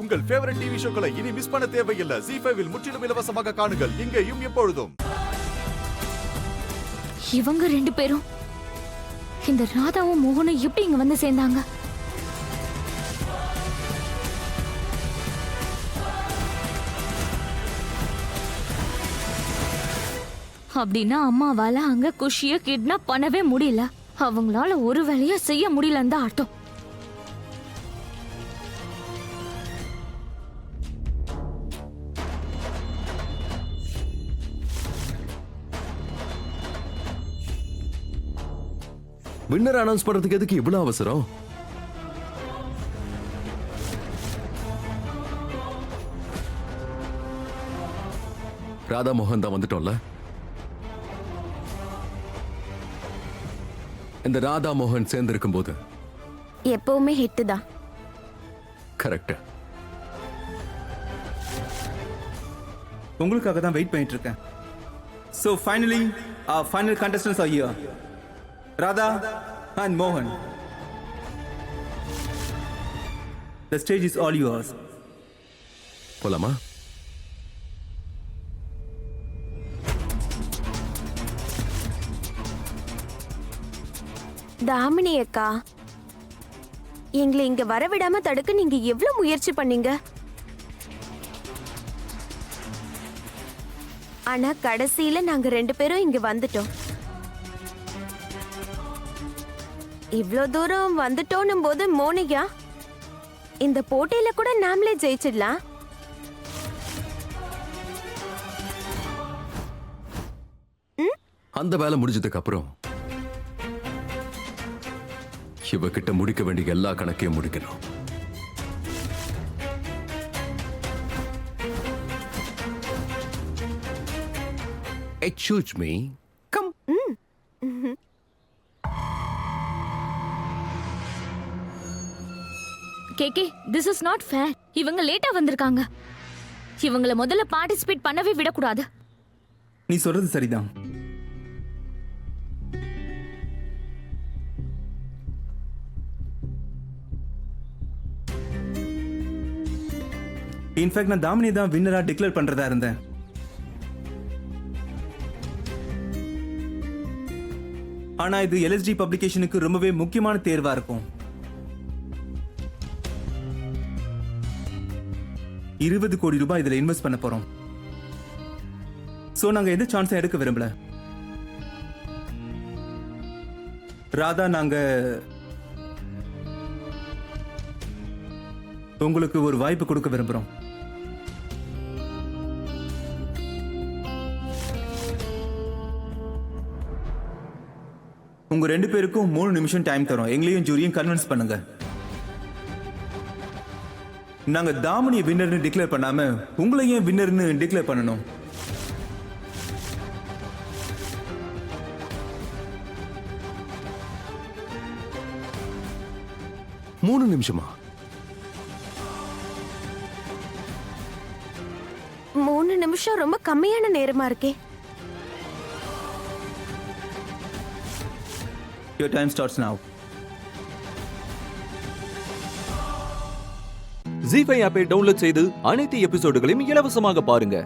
உங்கள் favourite TV ஷோக்களை இனி miss பண்ண தேவையில்லை. ZEE5 இல் முற்றிலும் இலவசமாக காணுங்கள். இங்கேயும் எப்பொழுதும். இவங்க ரெண்டு பேரும் இந்த ராதாவும் மோகனும் எப்படி இங்க வந்து சேர்ந்தாங்க? அப்படின்னா அம்மாவால அங்க குஷிய கிட்னாப் பண்ணவே முடியல. அவங்களால ஒரு வேலையா செய்ய முடியலன்னு தான் அர்த்தம். வின்னர் அனௌன்ஸ் பண்றதுக்கு எதுக்கு இவ்வளவு அவசரம்? ராதா மோகன் தான் வந்துட்டோம்ல. இந்த ராதா மோகன் சேர்ந்து இருக்கும் போது எப்பவுமே ஹிட் தான். கரெக்ட். உங்களுக்காக தான் வெயிட் பண்ணிட்டு இருக்கேன். So finally, our final contestants are here. Radha and Mohan. The stage is all yours. போலாமா? தாமினி அக்கா, எங்களை இங்க வரவிடாம தடுக்க நீங்க எவ்வளவு முயற்சி பண்ணீங்க. ஆனா கடைசியில நாங்க ரெண்டு பேரும் இங்க வந்துட்டோம். இவ்ளோ தூரம் வந்துட்டோன்னும் போது மோனிகா, இந்த போட்டியில கூட நாமளே ஜெயிச்சிடலாம். அந்த வேலை முடிஞ்சதுக்கு அப்புறம் இவகிட்ட முடிக்க வேண்டிய எல்லா கணக்கையும் முடிக்கணும். Excuse me. Come. KK, this is not fair. இவங்க லேட்டா வந்திருக்காங்க. இவங்கள முதல்ல பார்ட்டிசிபேட் பண்ணவே விடக்கூடாது. நீ சொல்றது சரிதான். இன்ஃபேக்ட் நான் தாமினி தான் வின்னரா டிக்ளேர் பண்றதா இருந்தேன். ஆனா இது LSD பப்ளிகேஷனுக்கு ரொம்பவே முக்கியமான தேர்வா இருக்கும். 20 கோடி ரூபாய் இதுல இன்வெஸ்ட் பண்ண போறோம். சோ நாங்க எந்த சான்ஸும் எடுக்க விரும்பல. ராதா, நாங்க உங்களுக்கு ஒரு வாய்ப்பு கொடுக்க விரும்புறோம். உங்க ரெண்டு பேருக்கும் 3 நிமிஷம் டைம் தரோம். எங்களையும் ஜூரியும் கன்வின்ஸ் பண்ணுங்க. நாங்க தாமினி வின்னர்னு டிக்ளேர் பண்ணாம உங்களையும் வின்னர்னு டிக்ளேர் பண்ணணும். மூணு நிமிஷமா? 3 நிமிஷம் ரொம்ப கம்மியான நேரமா இருக்கே. Your time starts now. ZEE5 ஆப்பை டவுன்லோட் செய்து அனைத்து எபிசோடுகளையும் இலவசமாக பாருங்க.